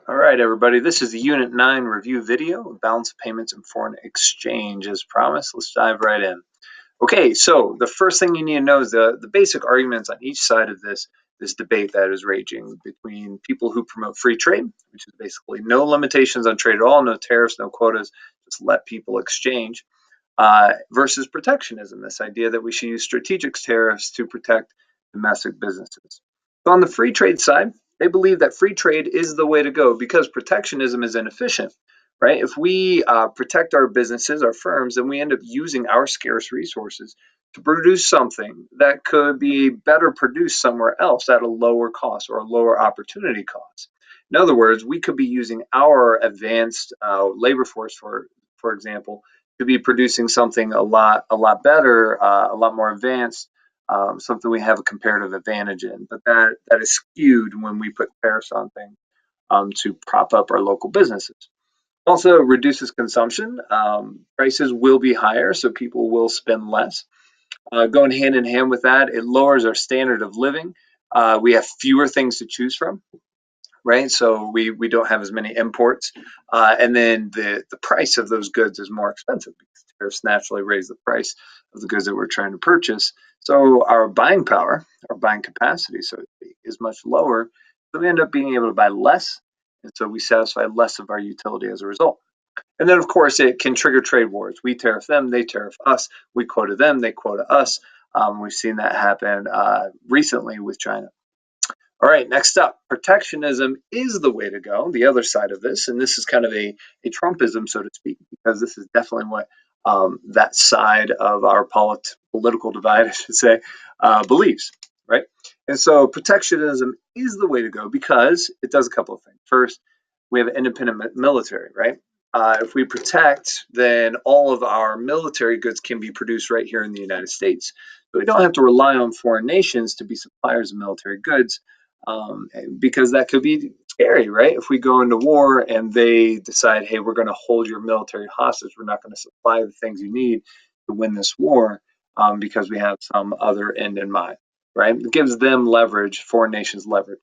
All right, everybody, this is the Unit 9 review video of balance of payments and foreign exchange. As promised, let's dive right in. Okay, so the first thing you need to know is the basic arguments on each side of this debate that is raging between people who promote free trade, which is basically no limitations on trade at all, no tariffs, no quotas, just let people exchange, versus protectionism, this idea that we should use strategic tariffs to protect domestic businesses. So on the free trade side, they believe that free trade is the way to go because protectionism is inefficient, right? If we protect our businesses, our firms, then we end up using our scarce resources to produce something that could be better produced somewhere else at a lower cost or a lower opportunity cost. In other words, we could be using our advanced labor force, for example, to be producing something a lot better, a lot more advanced, something we have a comparative advantage in. But that is skewed when we put tariffs on things to prop up our local businesses. Also reduces consumption. Prices will be higher, so people will spend less. Going hand in hand with that, it lowers our standard of living. We have fewer things to choose from, right? So we don't have as many imports, and then the price of those goods is more expensive because tariffs naturally raise the price of the goods that we're trying to purchase. So our buying power, our buying capacity, so to speak, is much lower. So we end up being able to buy less, and so we satisfy less of our utility as a result. And then, of course, it can trigger trade wars. We tariff them, they tariff us. We quota them, they quota us. We've seen that happen recently with China. All right, next up, protectionism is the way to go, the other side of this. And this is kind of a Trumpism, so to speak, because this is definitely what that side of our political divide, I should say, believes, right? And so protectionism is the way to go because it does a couple of things. First, we have an independent military, right? If we protect, then all of our military goods can be produced right here in the United States. So we don't have to rely on foreign nations to be suppliers of military goods, because that could be scary, right? If we go into war and they decide, hey, we're going to hold your military hostage, we're not going to supply the things you need to win this war, because we have some other end in mind, right? It gives them leverage, foreign nations leverage.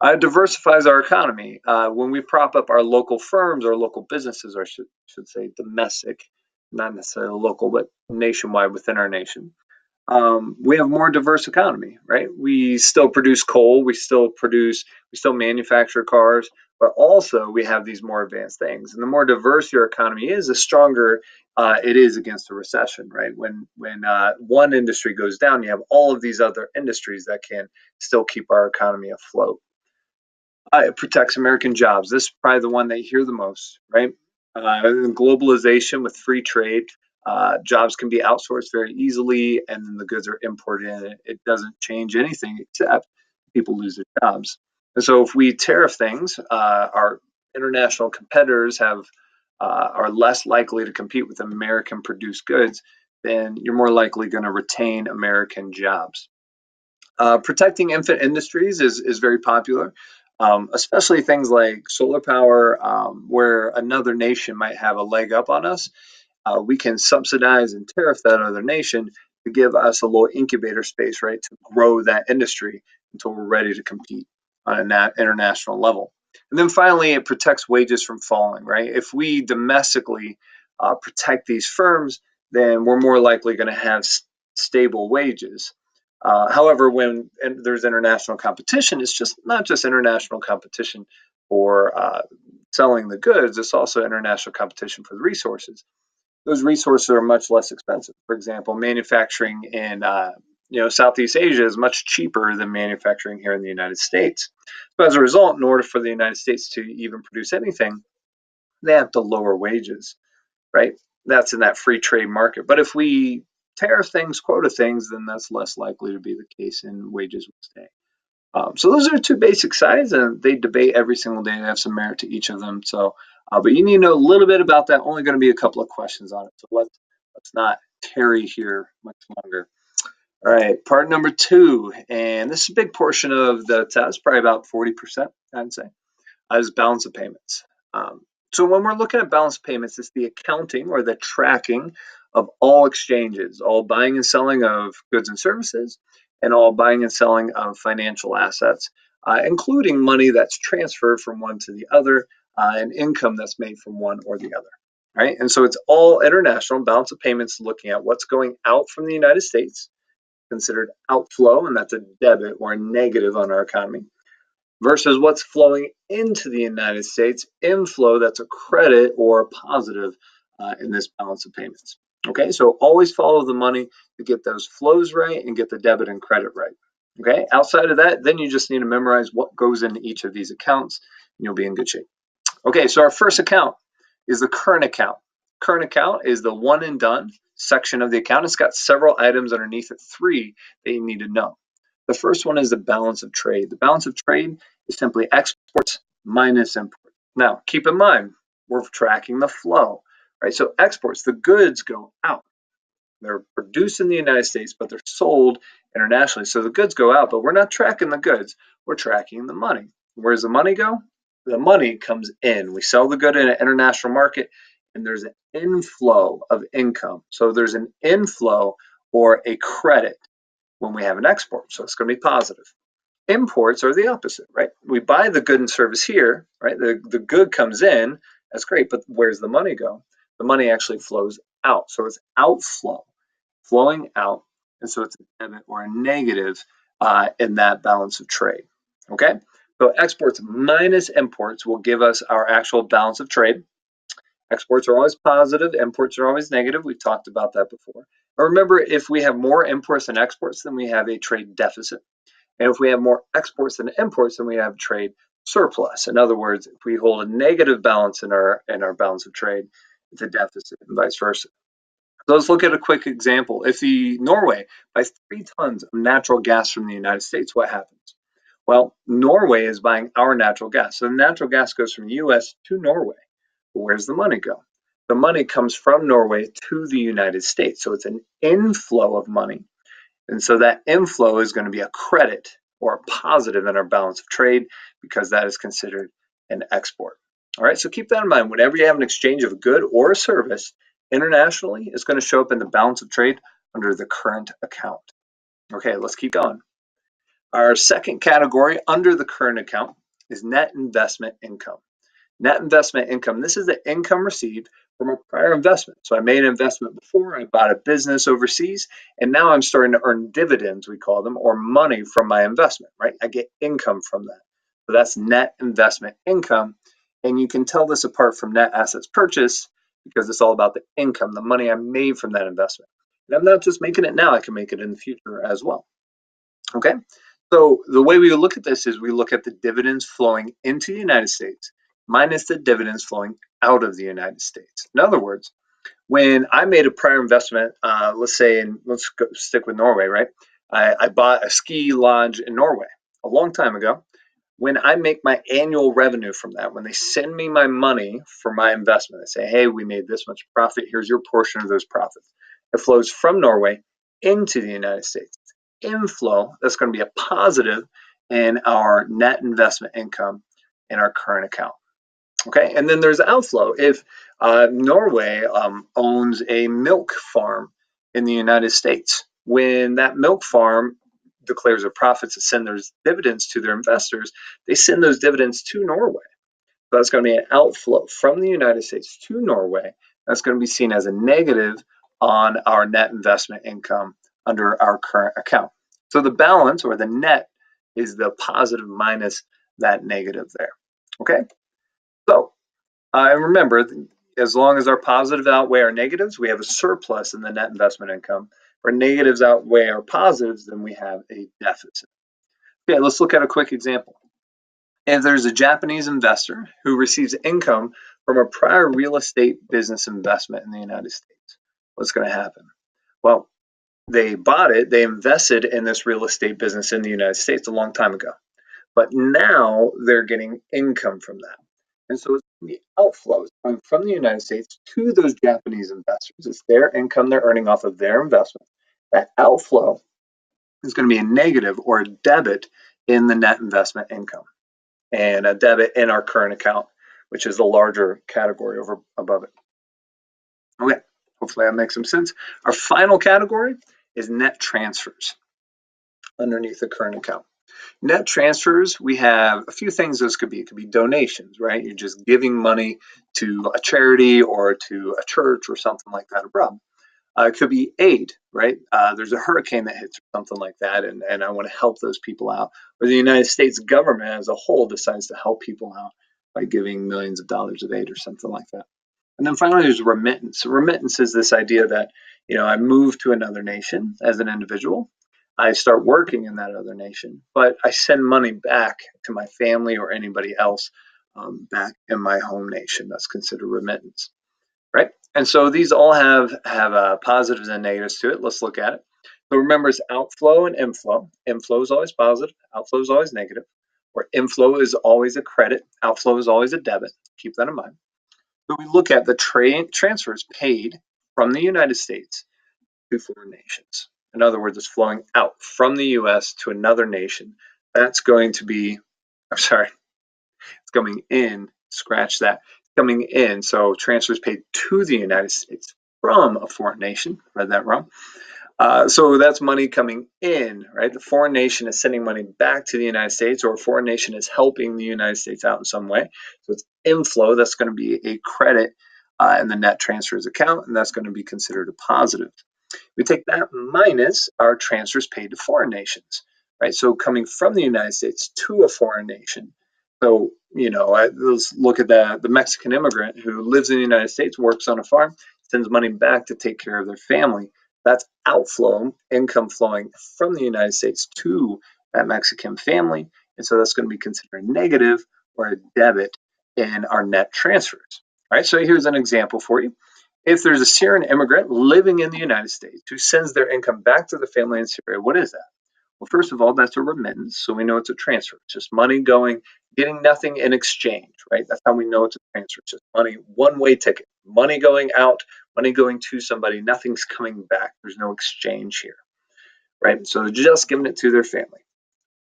It diversifies our economy. When we prop up our local firms, our local businesses, or should say domestic, not necessarily local, but nationwide within our nation, we have more diverse economy, right? We still produce coal, we still manufacture cars, but also we have these more advanced things. And the more diverse your economy is, the stronger it is against a recession, right? When one industry goes down, you have all of these other industries that can still keep our economy afloat. It protects American jobs. This is probably the one that you hear the most, right? Globalization with free trade, jobs can be outsourced very easily, and then the goods are imported in. It doesn't change anything except people lose their jobs. And so, if we tariff things, our international competitors are less likely to compete with American-produced goods. Then you're more likely going to retain American jobs. Protecting infant industries is very popular, especially things like solar power, where another nation might have a leg up on us. We can subsidize and tariff that other nation to give us a little incubator space, right, to grow that industry until we're ready to compete on an international level. And then finally, it protects wages from falling, right? If we domestically protect these firms, then we're more likely going to have stable wages. However, when there's international competition, it's just not just international competition for selling the goods, it's also international competition for the resources. Those resources are much less expensive. For example, manufacturing in Southeast Asia is much cheaper than manufacturing here in the United States. So as a result, in order for the United States to even produce anything, they have to lower wages, right? That's in that free trade market. But if we tariff things, quota things, then that's less likely to be the case, and wages will stay. So those are two basic sides, and they debate every single day. They have some merit to each of them. So, but you need to know a little bit about that. Only going to be a couple of questions on it. So let's not tarry here much longer. All right, part number 2, and this is a big portion of the test, probably about 40%, I'd say, is balance of payments. So when we're looking at balance of payments, it's the accounting or the tracking of all exchanges, all buying and selling of goods and services, and all buying and selling of financial assets including money that's transferred from one to the other and income that's made from one or the other. Right? And so it's all international. Balance of payments looking at what's going out from the United States, considered outflow, and that's a debit or a negative on our economy, versus what's flowing into the United States, inflow, that's a credit or a positive in this balance of payments. Okay, so always follow the money to get those flows right and get the debit and credit right. Okay, outside of that, then you just need to memorize what goes into each of these accounts and you'll be in good shape. Okay, so our first account is the current account. Current account is the one and done section of the account. It's got several items underneath it, 3 that you need to know. The first one is the balance of trade. The balance of trade is simply exports minus imports. Now, keep in mind, we're tracking the flow, right? So exports, the goods go out. They're produced in the United States, but they're sold internationally. So the goods go out, but we're not tracking the goods. We're tracking the money. Where does the money go? The money comes in. We sell the good in an international market, and there's an inflow of income. So there's an inflow or a credit when we have an export. So it's going to be positive. Imports are the opposite, right? We buy the good and service here, right? The good comes in, that's great, but where's the money go? The money actually flows out. So it's outflow, flowing out. And so it's a debit or a negative in that balance of trade. Okay? So exports minus imports will give us our actual balance of trade. Exports are always positive, imports are always negative. We've talked about that before. But remember, if we have more imports than exports, then we have a trade deficit. And if we have more exports than imports, then we have trade surplus. In other words, if we hold a negative balance in our balance of trade, it's a deficit and vice versa. So let's look at a quick example. If the Norway buys 3 tons of natural gas from the United States, what happens? Well, Norway is buying our natural gas. So the natural gas goes from the US to Norway. But where's the money go? The money comes from Norway to the United States. So it's an inflow of money. And so that inflow is going to be a credit or a positive in our balance of trade because that is considered an export. All right, so keep that in mind. Whenever you have an exchange of a good or a service internationally, it's going to show up in the balance of trade under the current account. Okay, let's keep going. Our second category under the current account is net investment income. Net investment income, this is the income received from a prior investment. So I made an investment before, I bought a business overseas, and now I'm starting to earn dividends, we call them, or money from my investment, right? I get income from that. So that's net investment income. And you can tell this apart from net assets purchased because it's all about the income, the money I made from that investment. And I'm not just making it now, I can make it in the future as well. Okay? So the way we look at this is we look at the dividends flowing into the United States minus the dividends flowing out of the United States. In other words, when I made a prior investment, let's say, let's stick with Norway, right? I bought a ski lodge in Norway a long time ago. When I make my annual revenue from that, when they send me my money for my investment, they say, hey, we made this much profit, here's your portion of those profits. It flows from Norway into the United States. Inflow, that's going to be a positive in our net investment income in our current account. Okay, and then there's outflow. If Norway owns a milk farm in the United States, when that milk farm declares their profits to send those dividends to their investors, they send those dividends to Norway. So that's going to be an outflow from the United States to Norway. That's going to be seen as a negative on our net investment income under our current account. So the balance or the net is the positive minus that negative there. Okay. So, and remember, as long as our positives outweigh our negatives, we have a surplus in the net investment income. If our negatives outweigh our positives, then we have a deficit. Okay, let's look at a quick example. If there's a Japanese investor who receives income from a prior real estate business investment in the United States, what's going to happen? Well, they bought it, they invested in this real estate business in the United States a long time ago. But now they're getting income from that. And so it's the outflows coming from the United States to those Japanese investors. It's their income they're earning off of their investment. That outflow is going to be a negative or a debit in the net investment income and a debit in our current account, which is the larger category over above it. Okay, hopefully that makes some sense. Our final category is net transfers underneath the current account. Net transfers, we have a few things those could be. It could be donations, right? You're just giving money to a charity or to a church or something like that abroad. It could be aid, right? There's a hurricane that hits or something like that, and I want to help those people out. Or the United States government as a whole decides to help people out by giving millions of dollars of aid or something like that. And then finally, there's remittance. Remittance is this idea that, I move to another nation as an individual. I start working in that other nation, but I send money back to my family or anybody else back in my home nation. That's considered remittance, right? And so these all have positives and negatives to it. Let's look at it. So remember, it's outflow and inflow. Inflow is always positive. Outflow is always negative. Or inflow is always a credit. Outflow is always a debit. Keep that in mind. So we look at the transfers paid from the United States to foreign nations. In other words, it's flowing out from the U.S. to another nation. That's going to be, I'm sorry, it's coming in. Scratch that. Coming in. So transfers paid to the United States from a foreign nation. Read that wrong. So that's money coming in, right? The foreign nation is sending money back to the United States, or a foreign nation is helping the United States out in some way. So it's inflow. That's going to be a credit in the net transfers account, and that's going to be considered a positive. We take that minus our transfers paid to foreign nations, right? So coming from the United States to a foreign nation. So, let's look at the Mexican immigrant who lives in the United States, works on a farm, sends money back to take care of their family. That's outflow, income flowing from the United States to that Mexican family. And so that's going to be considered a negative or a debit in our net transfers. All right, so here's an example for you. If there's a Syrian immigrant living in the United States who sends their income back to the family in Syria, what is that? Well, first of all, that's a remittance, so we know it's a transfer. It's just money going, getting nothing in exchange, right? That's how we know it's a transfer. It's just money, one-way ticket. Money going out, money going to somebody, nothing's coming back. There's no exchange here, right? So they're just giving it to their family.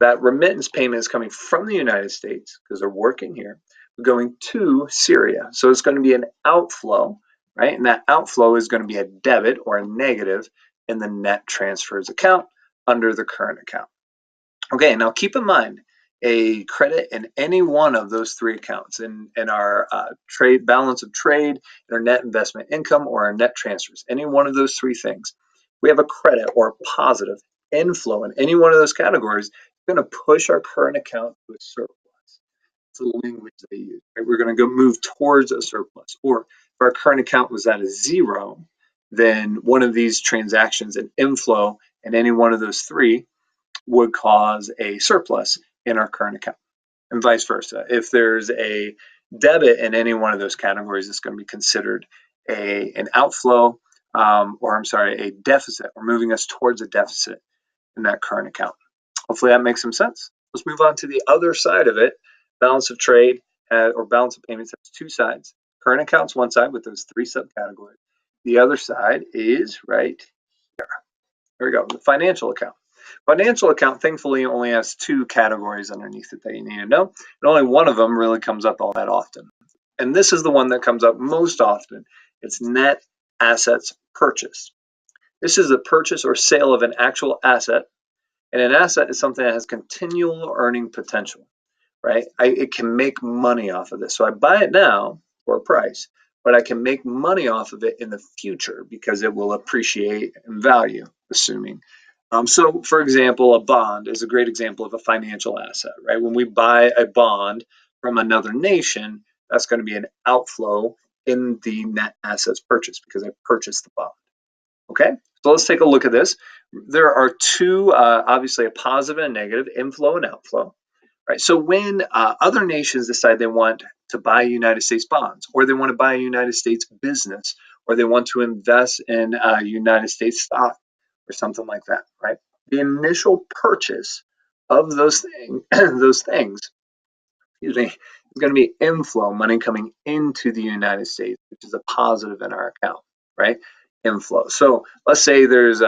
That remittance payment is coming from the United States because they're working here, going to Syria. So it's going to be an outflow, right? And that outflow is going to be a debit or a negative in the net transfers account under the current account. Okay, now keep in mind a credit in any one of those three accounts in our trade balance of trade, in our net investment income, or our net transfers. Any one of those three things, we have a credit or a positive inflow in any one of those categories. It's going to push our current account to a surplus. It's the language they use. Right? We're going to go move towards a surplus. Or if our current account was at a zero, then one of these transactions, an inflow in any one of those three, would cause a surplus in our current account, and vice versa. If there's a debit in any one of those categories, it's going to be considered an outflow, a deficit. We're moving us towards a deficit in that current account. Hopefully that makes some sense. Let's move on to the other side of it. Balance of trade or balance of payments has two sides. Current account's one side with those three subcategories. The other side is right here. There we go, the financial account. Financial account, thankfully, only has two categories underneath it that you need to know, and only one of them really comes up all that often. And this is the one that comes up most often. It's net assets purchase. This is the purchase or sale of an actual asset, and an asset is something that has continual earning potential, right? It can make money off of this. So I buy it now for a price, but I can make money off of it in the future because it will appreciate in value, assuming. So, for example, a bond is a great example of a financial asset, right? When we buy a bond from another nation, that's going to be an outflow in the net assets purchase because I purchased the bond. Okay, so let's take a look at this. There are two, obviously a positive and a negative, inflow and outflow. Right. So when other nations decide they want to buy United States bonds, or they want to buy a United States business, or they want to invest in United States stock, or something like that, right? The initial purchase of those things, excuse me, is going to be inflow, money coming into the United States, which is a positive in our account, right? Inflow. So let's say there's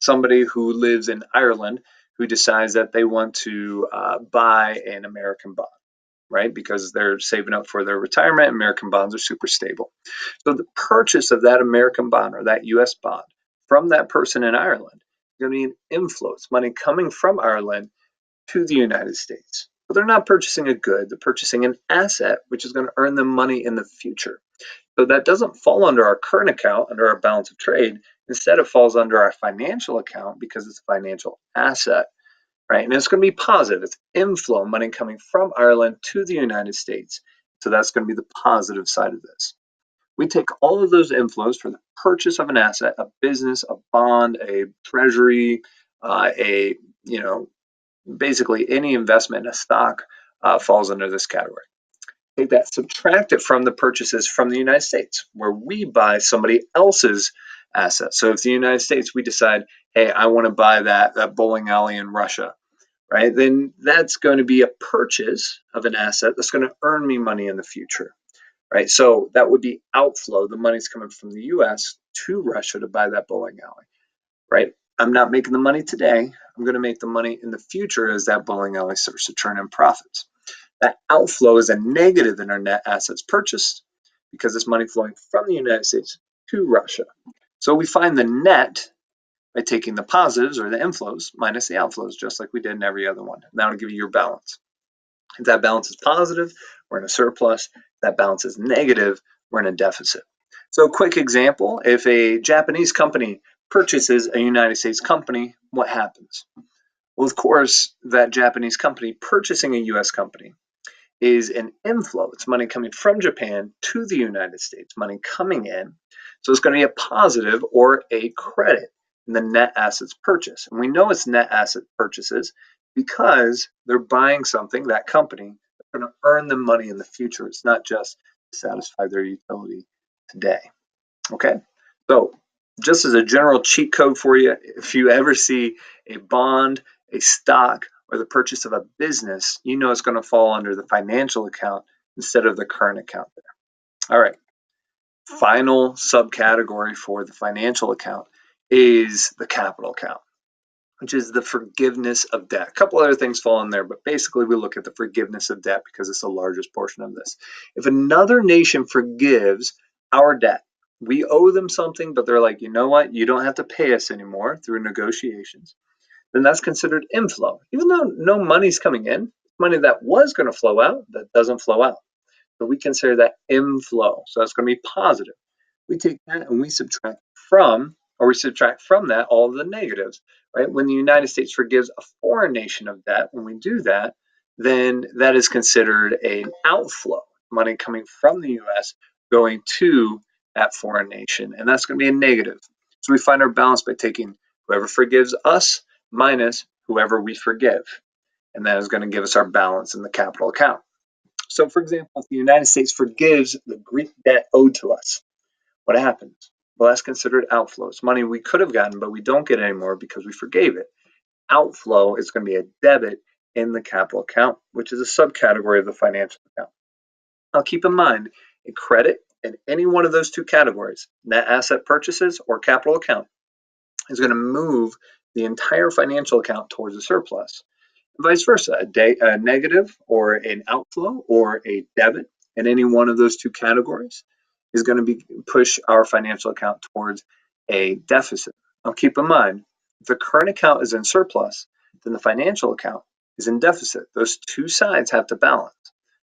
somebody who lives in Ireland who decides that they want to buy an American bond, right? Because they're saving up for their retirement. American bonds are super stable. So the purchase of that American bond or that US bond from that person in Ireland is going to be an inflow. It's money coming from Ireland to the United States. But they're not purchasing a good, they're purchasing an asset, which is going to earn them money in the future. So that doesn't fall under our current account, under our balance of trade. Instead, it falls under our financial account because it's a financial asset, right? And it's going to be positive. It's inflow, money coming from Ireland to the United States. So that's going to be the positive side of this. We take all of those inflows for the purchase of an asset, a business, a bond, a treasury, basically any investment in a stock falls under this category. Take that, subtract it from the purchases from the United States, where we buy somebody else's asset. So if the United States, we decide, hey, I want to buy that bowling alley in Russia, right? Then that's going to be a purchase of an asset that's going to earn me money in the future, right? So that would be outflow. The money's coming from the US to Russia to buy that bowling alley, right? I'm not making the money today. I'm going to make the money in the future as that bowling alley starts to turn in profits. That outflow is a negative in our net assets purchased because it's money flowing from the United States to Russia. So we find the net by taking the positives or the inflows minus the outflows, just like we did in every other one. Now to give you your balance. If that balance is positive, we're in a surplus. If that balance is negative, we're in a deficit. So a quick example, if a Japanese company purchases a United States company, what happens? Well, of course, that Japanese company purchasing a US company is an inflow. It's money coming from Japan to the United States, money coming in. So it's going to be a positive or a credit in the net assets purchase. And we know it's net asset purchases because they're buying something, that company, that's going to earn them money in the future. It's not just to satisfy their utility today. Okay? So just as a general cheat code for you, if you ever see a bond, a stock, or the purchase of a business, you know it's going to fall under the financial account instead of the current account there. All right. Final subcategory for the financial account is the capital account, which is the forgiveness of debt. A couple other things fall in there, but basically we look at the forgiveness of debt because it's the largest portion of this. If another nation forgives our debt, we owe them something, but they're like, you know what? You don't have to pay us anymore through negotiations. Then that's considered inflow. Even though no money's coming in, money that was going to flow out, that doesn't flow out. So we consider that inflow. So that's going to be positive. We take that and we subtract from that all of the negatives, right? When the United States forgives a foreign nation of debt, when we do that, then that is considered an outflow, money coming from the US going to that foreign nation. And that's going to be a negative. So we find our balance by taking whoever forgives us minus whoever we forgive. And that is going to give us our balance in the capital account. So, for example, if the United States forgives the Greek debt owed to us, what happens? Well, that's considered outflow. It's money we could have gotten, but we don't get anymore because we forgave it. Outflow is going to be a debit in the capital account, which is a subcategory of the financial account. Now, keep in mind, a credit in any one of those two categories, net asset purchases or capital account, is going to move the entire financial account towards a surplus. Vice versa, a negative or an outflow or a debit in any one of those two categories is going to push our financial account towards a deficit. Now keep in mind, if the current account is in surplus, then the financial account is in deficit. Those two sides have to balance.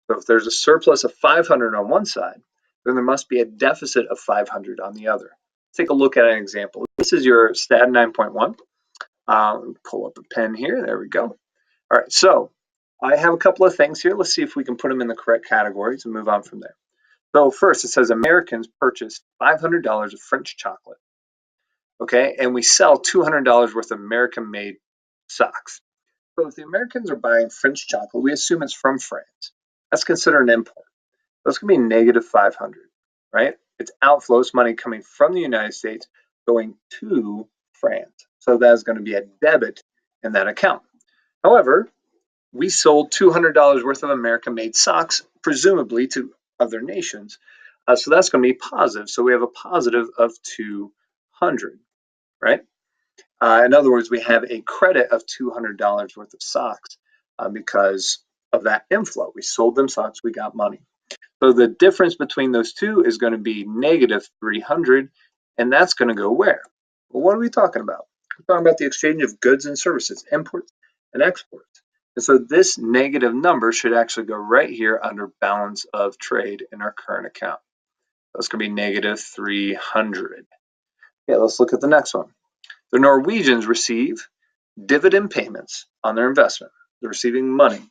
So if there's a surplus of 500 on one side, then there must be a deficit of 500 on the other. Take a look at an example. This is your STAT 9.1. Pull up a pen here. There we go. All right, so I have a couple of things here. Let's see if we can put them in the correct categories and move on from there. So first, it says Americans purchase $500 of French chocolate. Okay, and we sell $200 worth of American-made socks. So if the Americans are buying French chocolate, we assume it's from France. That's considered an import. That's going to be negative 500, right? It's outflows, money coming from the United States going to France. So that is going to be a debit in that account. However, we sold $200 worth of American-made socks, presumably to other nations. So that's going to be positive. So we have a positive of 200, right? In other words, we have a credit of $200 worth of socks because of that inflow. We sold them socks, we got money. So the difference between those two is going to be negative 300, and that's going to go where? Well, what are we talking about? We're talking about the exchange of goods and services, imports and exports. And so this negative number should actually go right here under balance of trade in our current account. That's going to be negative 300. Okay, let's look at the next one. The Norwegians receive dividend payments on their investment. They're receiving money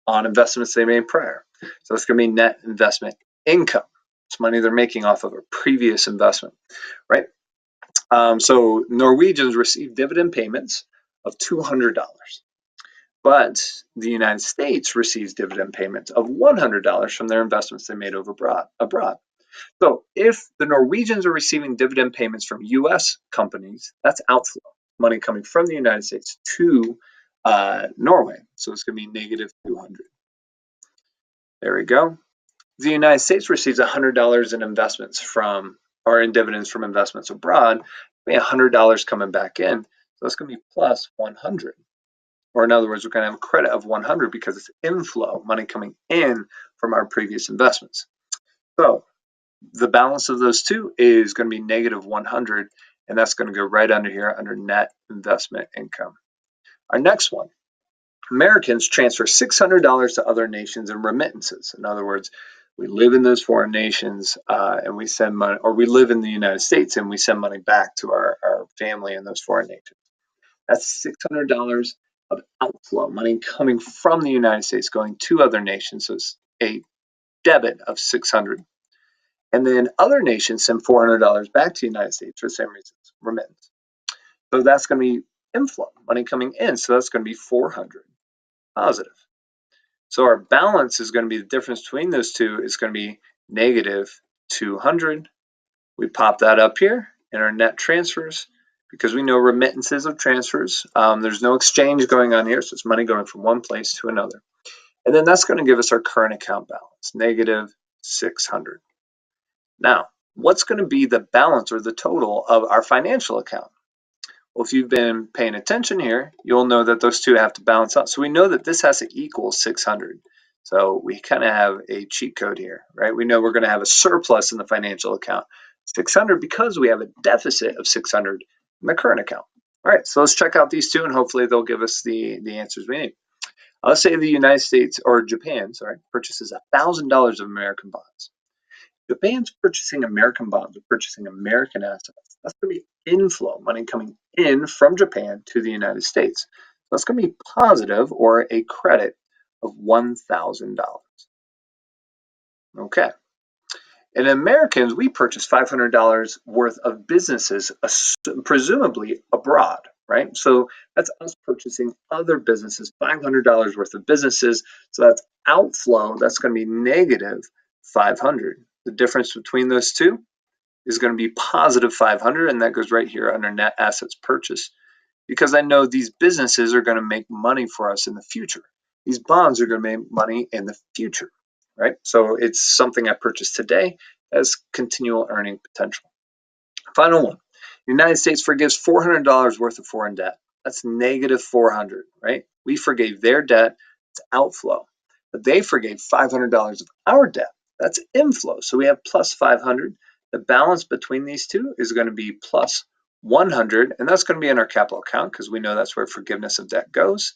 on investments they made prior. So it's going to be net investment income. It's money they're making off of a previous investment, right? So Norwegians receive dividend payments of $200. But the United States receives dividend payments of $100 from their investments they made abroad. So if the Norwegians are receiving dividend payments from U.S. companies, that's outflow, money coming from the United States to Norway. So it's going to be negative 200. There we go. The United States receives $100 in investments from, or in dividends from investments abroad. We have $100 coming back in. So it's going to be plus 100. Or in other words, we're going to have a credit of 100 because it's inflow, money coming in from our previous investments. So the balance of those two is going to be negative 100, and that's going to go right under here under net investment income. Our next one, Americans transfer $600 to other nations in remittances. In other words, we live in those foreign nations and we send money, or we live in the United States and we send money back to our family in those foreign nations. That's $600 of outflow, money coming from the United States going to other nations. So it's a debit of 600. And then other nations send $400 back to the United States for the same reasons, remittance. So that's going to be inflow, money coming in. So that's going to be 400 positive. So our balance is going to be the difference between those two is going to be negative 200. We pop that up here in our net transfers because we know remittances of transfers. There's no exchange going on here, so it's money going from one place to another. And then that's going to give us our current account balance, negative 600. Now, what's going to be the balance or the total of our financial account? Well, if you've been paying attention here, you'll know that those two have to balance out. So we know that this has to equal 600. So we kind of have a cheat code here, right? We know we're going to have a surplus in the financial account, 600, because we have a deficit of 600 in the current account. All right, so let's check out these two and hopefully they'll give us the answers we need. Let's say the United States or Japan, purchases $1,000 of American bonds. Japan's purchasing American bonds or purchasing American assets. That's going to be inflow, money coming in from Japan to the United States. That's going to be positive or a credit of $1,000. Okay. And Americans, we purchase $500 worth of businesses, presumably abroad, right? So that's us purchasing other businesses, $500 worth of businesses. So that's outflow. That's going to be negative 500. The difference between those two is going to be positive 500, and that goes right here under net assets purchase because I know these businesses are going to make money for us in the future. These bonds are going to make money in the future, right? So it's something I purchased today as continual earning potential. Final one, the United States forgives $400 worth of foreign debt. That's negative 400, right? We forgave their debt, it's outflow, but they forgave $500 of our debt. That's inflow. So we have plus 500. The balance between these two is going to be plus 100, and that's going to be in our capital account because we know that's where forgiveness of debt goes.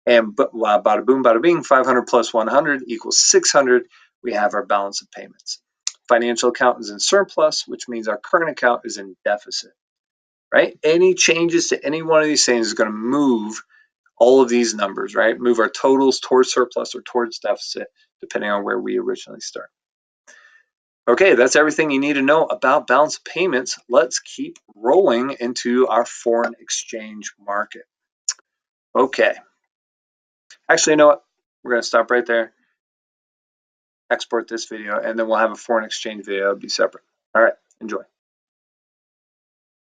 And bada boom, bada bing, 500 plus 100 equals 600. We have our balance of payments. Financial account is in surplus, which means our current account is in deficit, right? Any changes to any one of these things is going to move all of these numbers, right? Move our totals towards surplus or towards deficit, depending on where we originally start. Okay, that's everything you need to know about balance of payments. Let's keep rolling into our foreign exchange market. Okay. Actually, you know what? We're going to stop right there, export this video, and then we'll have a foreign exchange video. It'll be separate. All right, enjoy.